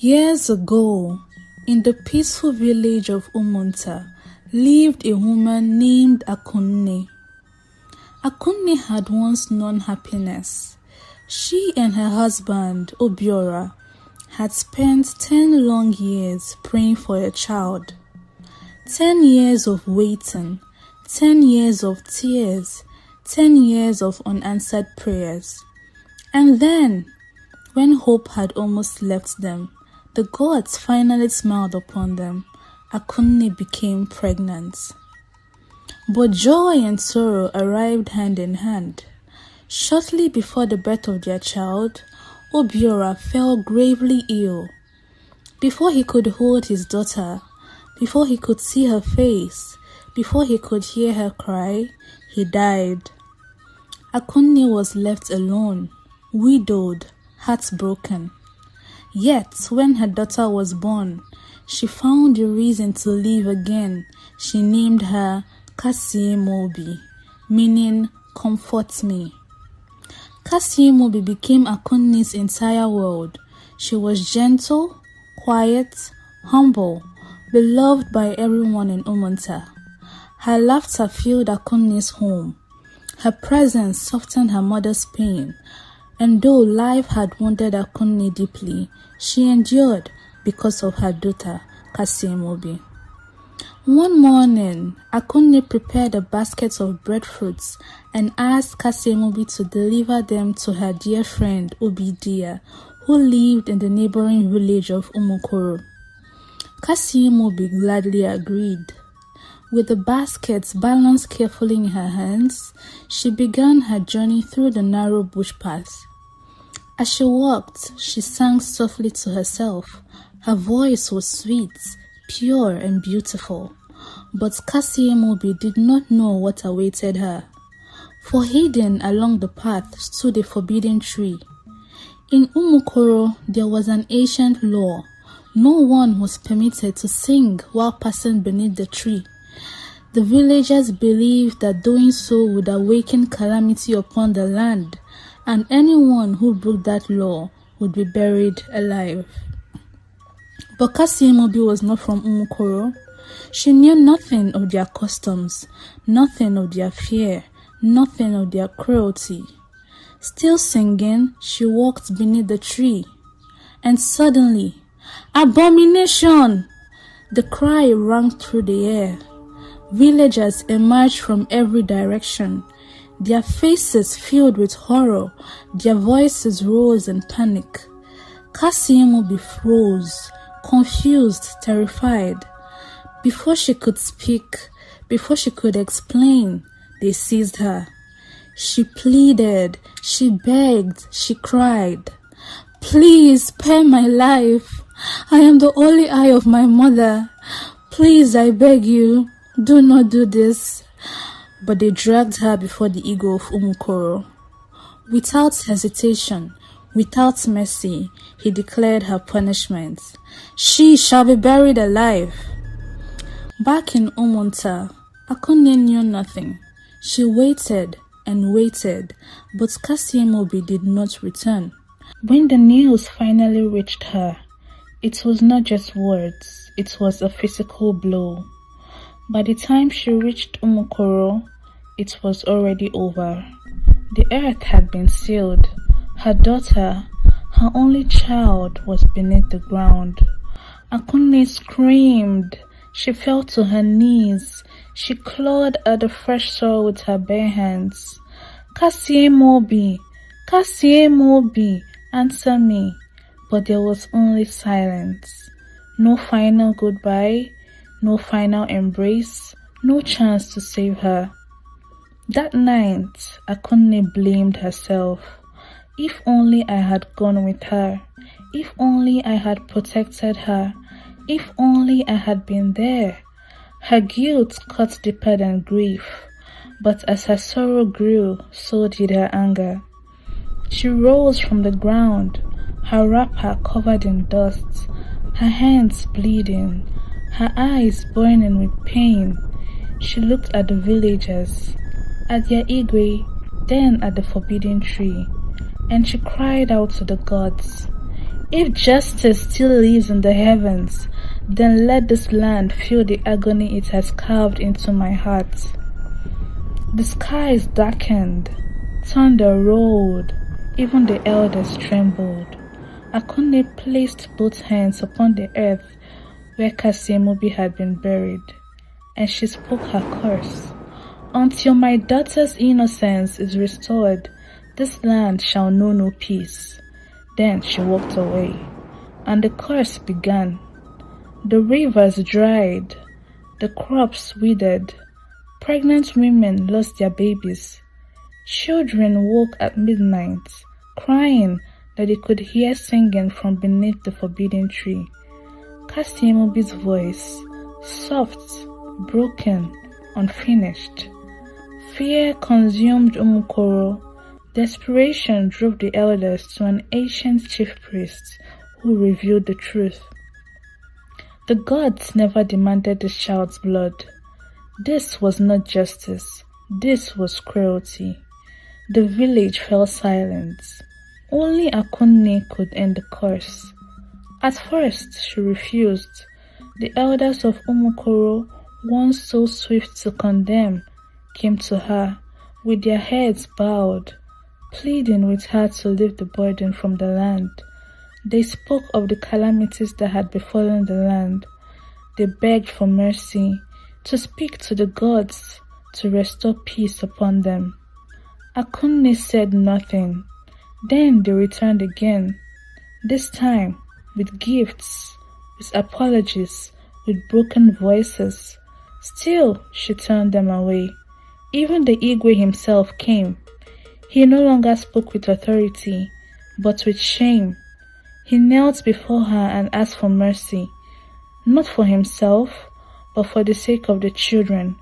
Years ago, in the peaceful village of Umunta, lived a woman named Akunne. Akunne had once known happiness. She and her husband, Obiora, had spent 10 long years praying for a child. 10 years of waiting, 10 years of tears, 10 years of unanswered prayers. And then, when hope had almost left them, the gods finally smiled upon them. Akunne became pregnant. But joy and sorrow arrived hand in hand. Shortly before the birth of their child, Obiora fell gravely ill. Before he could hold his daughter, before he could see her face, before he could hear her cry, he died. Akunne was left alone, widowed, heartbroken. Yet, when her daughter was born, she found a reason to live again. She named her Kasiemobi, meaning comfort me. Kasiemobi became Akunne's entire world. She was gentle, quiet, humble, beloved by everyone in Umunta. Her laughter filled Akunne's home. Her presence softened her mother's pain. And though life had wounded Akunne deeply, she endured because of her daughter, Kasiemobi. One morning, Akunne prepared a basket of breadfruits and asked Kasiemobi to deliver them to her dear friend, Obidia, who lived in the neighboring village of Umukoro. Kasiemobi gladly agreed. With the baskets balanced carefully in her hands, she began her journey through the narrow bush path. As she walked, she sang softly to herself. Her voice was sweet, pure and beautiful. But Kasiemobi did not know what awaited her. For hidden along the path stood a forbidden tree. In Umukoro, there was an ancient law. No one was permitted to sing while passing beneath the tree. The villagers believed that doing so would awaken calamity upon the land, and anyone who broke that law would be buried alive. But Kasiemobi was not from Umukoro. She knew nothing of their customs, nothing of their fear, nothing of their cruelty. Still singing, she walked beneath the tree. And suddenly, "Abomination!" The cry rang through the air. Villagers emerged from every direction, their faces filled with horror, their voices rose in panic. Kasiemobi froze, confused, terrified. Before she could speak, before she could explain, they seized her. She pleaded, she begged, she cried, "Please spare my life. I am the only eye of my mother. Please, I beg you, do not do this." But they dragged her before the ego of Umukoro. Without hesitation, without mercy, he declared her punishment. She shall be buried alive. Back in Umunta, Akunne knew nothing. She waited and waited, but Kasiemobi did not return. When the news finally reached her, it was not just words, it was a physical blow. By the time she reached Umukoro, it was already over. The earth had been sealed. Her daughter, her only child, was beneath the ground. Akunne screamed. She fell to her knees. She clawed at the fresh soil with her bare hands. "Kasiemobi, Kasiemobi, answer me." But there was only silence. No final goodbye, no final embrace, no chance to save her. That night, Akunne blamed herself. If only I had gone with her. If only I had protected her. If only I had been there. Her guilt cut deeper than grief. But as her sorrow grew, so did her anger. She rose from the ground, her wrapper covered in dust, her hands bleeding, her eyes burning with pain. She looked at the villagers, at their igwe, then at the forbidden tree, and she cried out to the gods, If justice still lives in the heavens, then let this land feel the agony it has carved into my heart. The skies darkened, thunder rolled, even the elders trembled. Akunne placed both hands upon the earth where Kasiemobi had been buried, and she spoke her curse. Until my daughter's innocence is restored, this land shall know no peace. Then she walked away, and the curse began. The rivers dried, the crops withered, pregnant women lost their babies. Children woke at midnight, crying that they could hear singing from beneath the forbidden tree. Kasiemobi's voice, soft, broken, unfinished. Fear consumed Umukoro. Desperation drove the elders to an ancient chief priest who revealed the truth. The gods never demanded the child's blood. This was not justice. This was cruelty. The village fell silent. Only Akunne could end the curse. At first, she refused. The elders of Umukoro, once so swift to condemn, came to her with their heads bowed, pleading with her to lift the burden from the land. They spoke of the calamities that had befallen the land. They begged for mercy, to speak to the gods, to restore peace upon them. Akunne said nothing. Then they returned again, this time with gifts, with apologies, with broken voices. Still, she turned them away. Even the Igwe himself came. He no longer spoke with authority, but with shame. He knelt before her and asked for mercy, not for himself, but for the sake of the children,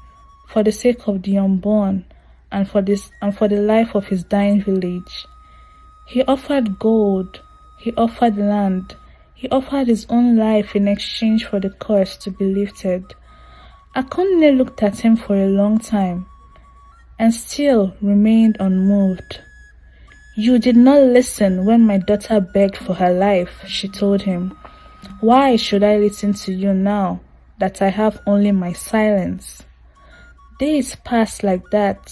for the sake of the unborn, and for the life of his dying village. He offered gold, he offered land, he offered his own life in exchange for the curse to be lifted. Akunne looked at him for a long time, and still remained unmoved. You did not listen when my daughter begged for her life, she told him. Why should I listen to you now that I have only my silence? Days passed like that.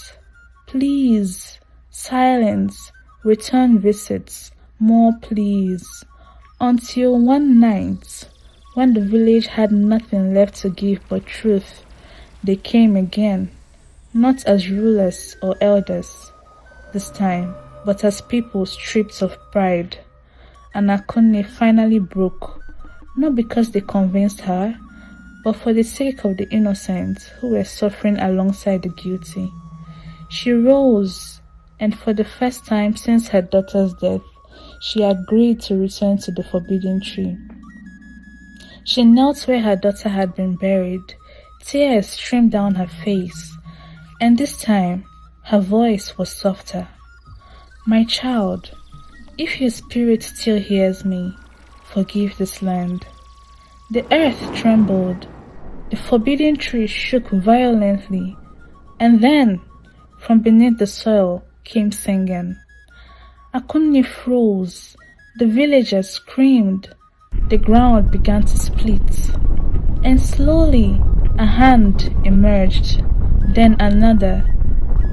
Please, silence, return visits, more please. Until one night, when the village had nothing left to give but truth, they came again, not as rulers or elders this time, but as people stripped of pride. And Akunne finally broke, not because they convinced her, but for the sake of the innocent who were suffering alongside the guilty. She rose, and for the first time since her daughter's death, she agreed to return to the forbidden tree. She knelt where her daughter had been buried. Tears streamed down her face, and this time her voice was softer. My child, if your spirit still hears me, forgive this land. The earth trembled, the forbidden tree shook violently, and then, from beneath the soil, came singing. Akunne froze, the villagers screamed, the ground began to split, and slowly a hand emerged, then another,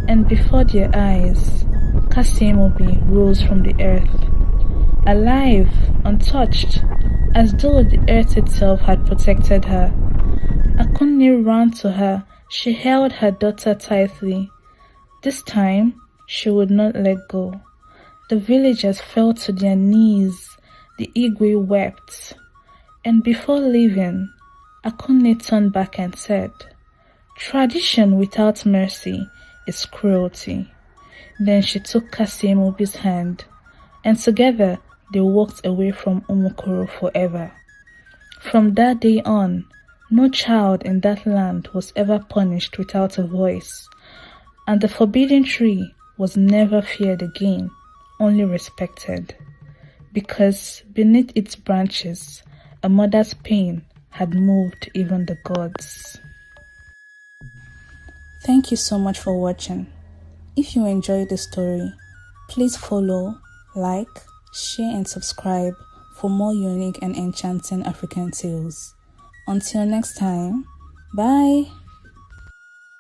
and before their eyes, Kasiemobi rose from the earth, alive, untouched, as though the earth itself had protected her. Akunne ran to her. She held her daughter tightly. This time, she would not let go. The villagers fell to their knees. The Igwe wept. And before leaving, Akunne turned back and said, Tradition without mercy is cruelty. Then she took Kasiemobi's hand, and together they walked away from Umukoro forever. From that day on, no child in that land was ever punished without a voice, and the forbidden tree was never feared again, only respected, because beneath its branches, a mother's pain had moved even the gods. Thank you so much for watching. If you enjoyed the story, please follow, like, share and subscribe for more unique and enchanting African tales. Until next time, bye.